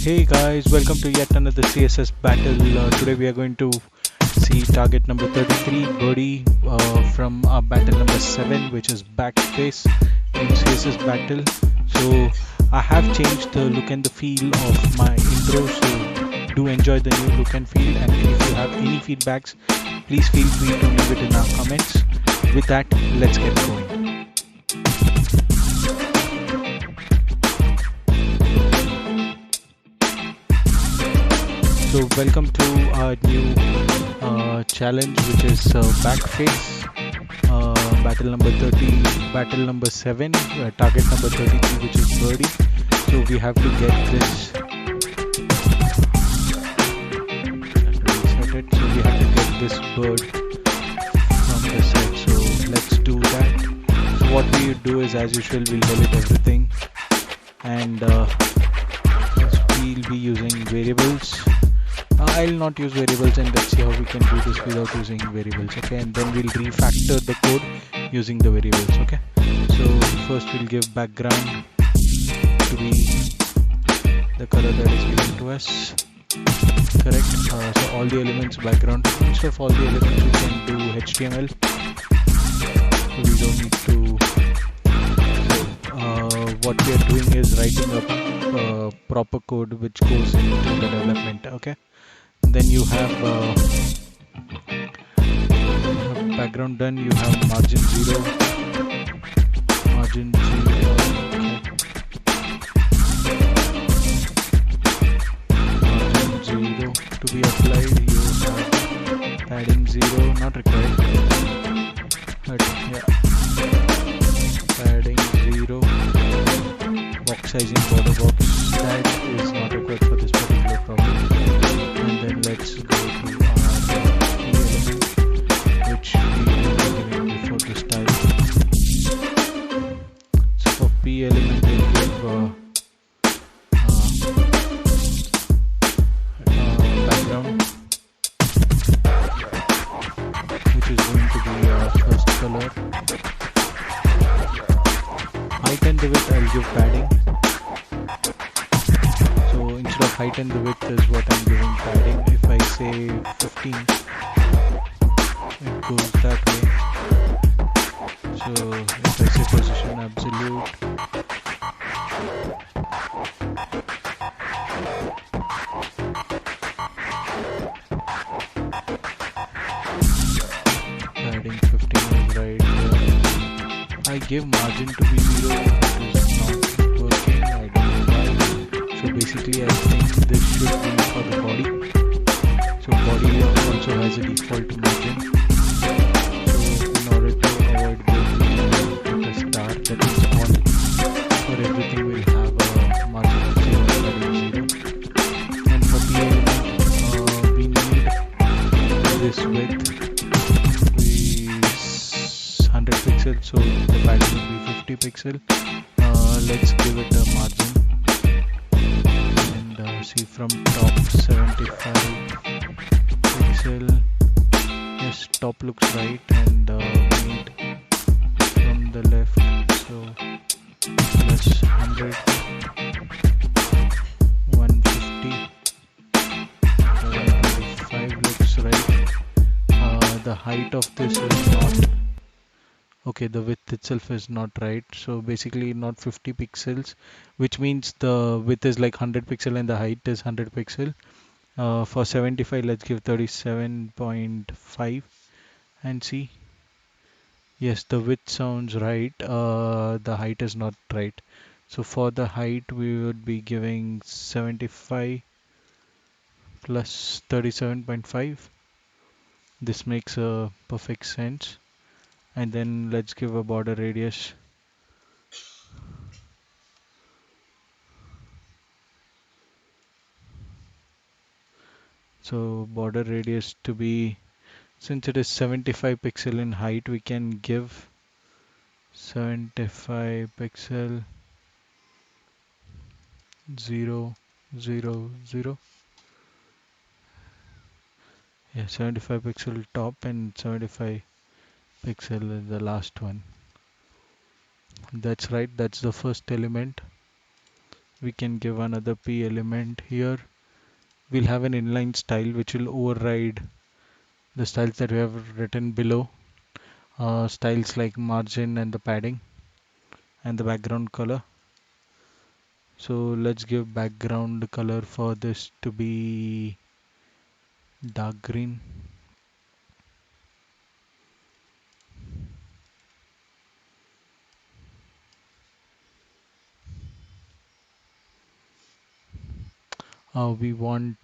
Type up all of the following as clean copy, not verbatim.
Hey guys, welcome to yet another CSS Battle. Today we are going to see target number 33, Birdie, from battle number 7, which is Backface in CSS Battle. So I have changed the look and the feel of my intro, so do enjoy the new look and feel. And if you have any feedbacks, please feel free to leave it in our comments. With that, let's get going. So welcome to our new challenge, which is Backface, battle number 30, battle number 7, target number 33, which is Birdie. So we have to get this. Reset it. So we have to get this bird from the side. So let's do that. So what we do is, as usual, we'll delete everything, and we'll be using variables. I'll not use variables, and let's see how we can do this without using variables. Okay, and then we'll refactor the code using the variables. Okay, so first we'll give background to be the color that is given to us. Correct. So all the elements background. Instead of all the elements, we can do HTML. So we don't need to. So what we are doing is writing a proper code which goes into the development. Okay. Then you have background done. You have margin 0, margin 0, okay. Margin 0 to be applied. You have padding 0, not required, but yeah, padding 0, box sizing, border box, that is not required for this particular problem. And then let's go to our key element, which we were giving before this type. So for P element, we'll give background, which is going to be our first color. Height and the width, I'll give padding. So instead of height and the width is what I'm giving padding. If I say 15, it goes that way. So if I say position absolute, padding 15 is right here. I give margin to be 0, it is not working, I don't know why. So basically I think this should be for the body. So body also has a default margin. So in order to avoid this, we put a star, that is all. For everything we'll have a margin of 0, padding 0. And for the element, we need this width is 100 pixels, so the padding will be 50 pixel. Let's give it a margin. See from top 75 pixel. Yes, top looks right, and we need from the left, so plus 100, 150, 125 looks right. The height of this is not okay, the width itself is not right, so basically not 50 pixels, which means the width is like 100 pixel and the height is 100 pixel. For 75, let's give 37.5 and see. Yes, the width sounds right, the height is not right. So for the height we would be giving 75 plus 37.5. This makes a perfect sense. And then let's give a border radius. So border radius to be, since it is 75 pixel in height, we can give 75 pixel 0 0 0. Yeah, 75 pixel top and 75 pixel is the last one. That's right, that's the first element. we can give another P element here. We'll have an inline style which will override the styles that we have written below. Styles like margin and the padding and the background color. So let's give background color for this to be dark green. We want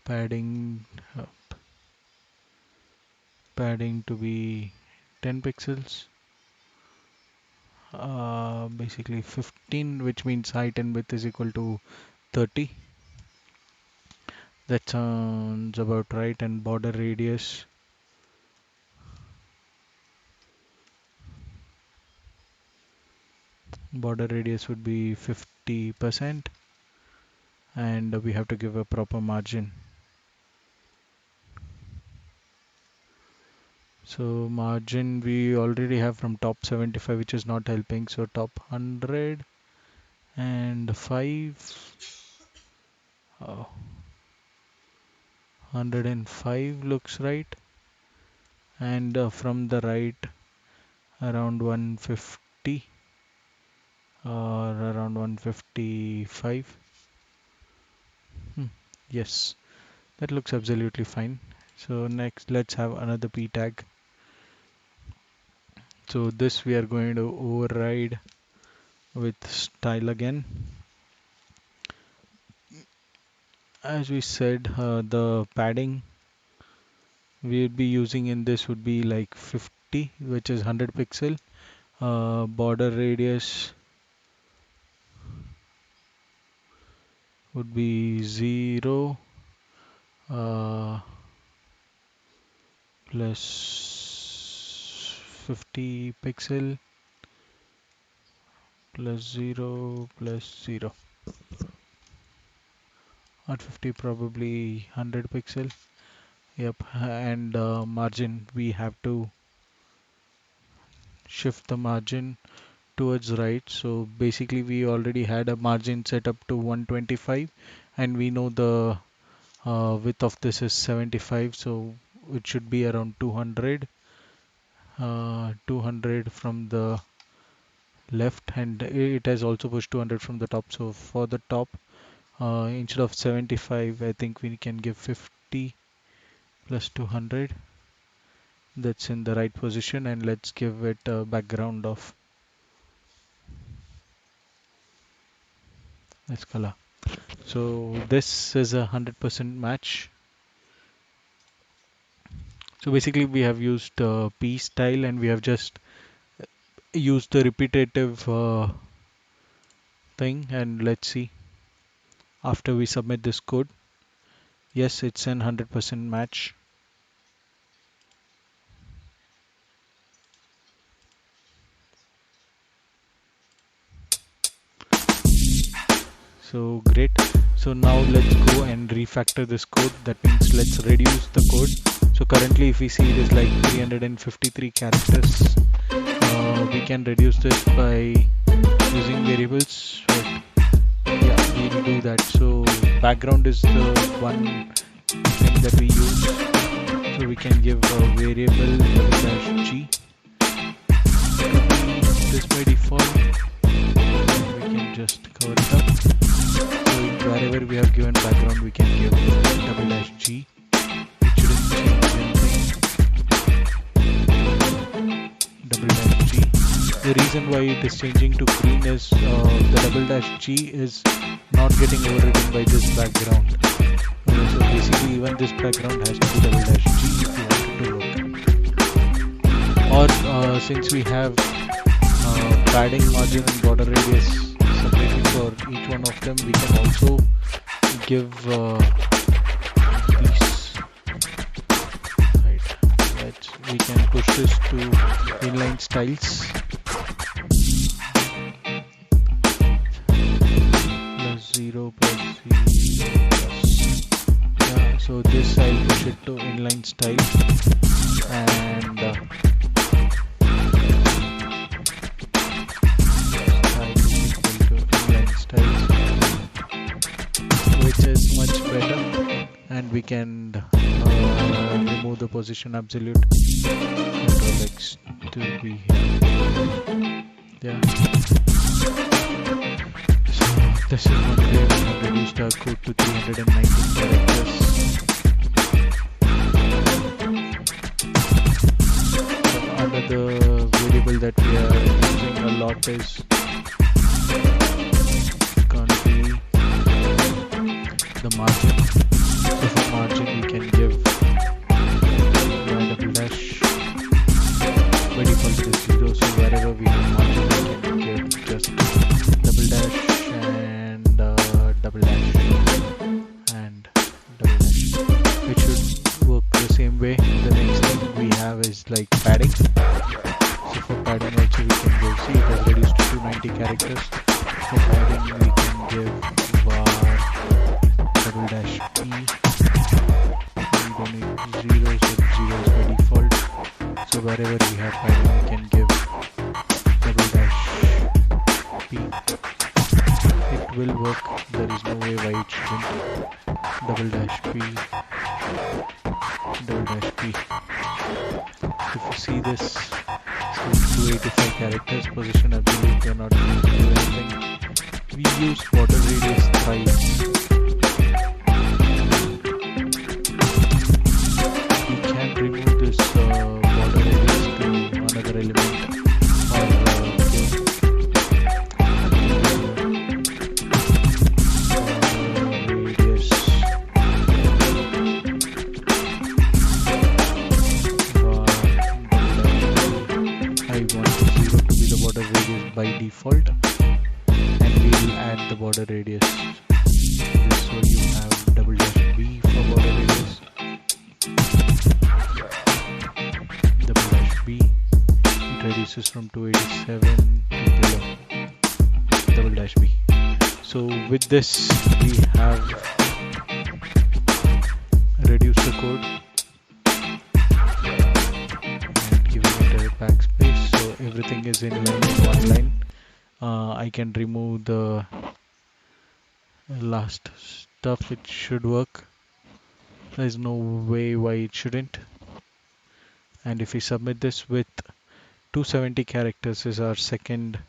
padding uh, padding to be 10 pixels. Basically 15, which means height and width is equal to 30. That sounds about right. And border radius would be 50%, and we have to give a proper margin. So margin we already have from top 75, which is not helping. So top 100 and 5. 105 looks right. And from the right, around 150 or around 155. Yes, that looks absolutely fine. So next, let's have another p tag. So this we are going to override with style again. As we said, the padding we would be using in this would be like 50, which is 100 pixel. Border radius would be 0 plus 50 pixel plus 0 plus 0. Not 50, probably 100 pixel. Yep. And margin, we have to shift the margin towards right. So basically we already had a margin set up to 125, and we know the width of this is 75, so it should be around 200. 200 from the left, and it has also pushed 200 from the top. So for the top, instead of 75, I think we can give 50 plus 200. That's in the right position, and let's give it a background of this color. So this is a 100% match. So basically we have used P style, and we have just used the repetitive thing, and let's see after we submit this code. Yes, it's an 100% match. So great. So now let's go and refactor this code. That means let's reduce the code. So currently if we see it is like 353 characters. We can reduce this by using variables. But yeah, we'll do that. So background is the one thing that we use. So we can give a variable -g. This by default. We can just cover it up. So wherever we have given background, we can give -g. It shouldn't change anything. -g. The reason why it is changing to green is the -g is not getting overridden by this background. So basically even this background has to be -g if you want it to work. Or since we have padding, margin and border radius separately for each one of them, we can also give these. Right. We can push this to inline styles. +0 plus 0 plus. Yeah, so this I'll push it to inline style, and styles, which is much better, and we can remove the position absolute. Control X to be here. Yeah. So this is one way we have reduced our code to 319 characters. Another variable that we are using a lot is gonna be the margin. So for margin we can give double dash. By default it is 0, so wherever we have margin we can give just double dash and double dash and double dash, which should work the same way. The next thing we have is like padding. So for padding also we can give, see it has reduced to 290 characters. For padding we can give var double dash p. We don't need zeros, so zeros by default. So wherever we have padding we can give double dash p. It will work, there is no way why it shouldn't. Double dash p, double dash p. If you see this, so 285 characters, position absolute, we are not going to do anything. We use border radius thrice. We can remove this border radius to another element or give radius I want 0 to be the border radius by default, and we will add the border radius. So you have double dash b for border radius, double dash b. It reduces from 287 to below. Double dash b. So with this we have reduced the code and giving it a backspace, so everything is in line in one line. I can remove the last stuff, it should work. There is no way why it shouldn't. And if we submit this with 270 characters is our second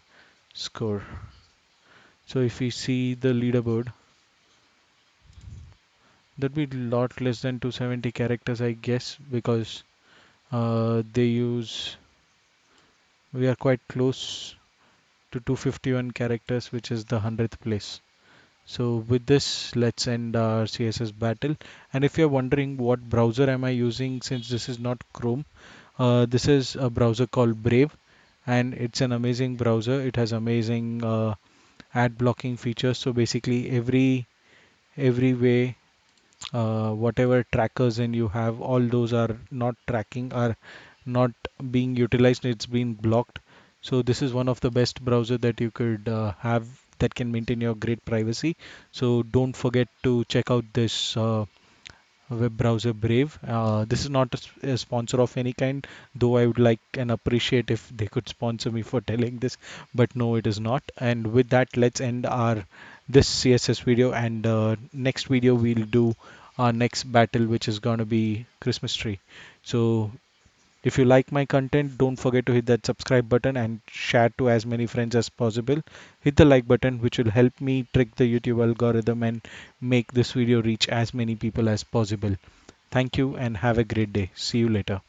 score. So if we see the leaderboard, that'd be a lot less than 270 characters, I guess, because we are quite close to 251 characters, which is the 100th place. So with this, let's end our CSS battle. And if you're wondering what browser am I using, since this is not Chrome, this is a browser called Brave, and it's an amazing browser. It has amazing ad blocking features. So basically every way whatever trackers and you have, all those are not tracking, are not being utilized, it's been blocked. So this is one of the best browser that you could have that can maintain your great privacy. So don't forget to check out this web browser Brave. This is not a sponsor of any kind, though I would like and appreciate if they could sponsor me for telling this, but no, it is not. And with that, let's end our this CSS video, and next video we'll do our next battle, which is going to be Christmas tree. So if you like my content, don't forget to hit that subscribe button and share to as many friends as possible. Hit the like button, which will help me trick the YouTube algorithm and make this video reach as many people as possible. Thank you and have a great day. See you later.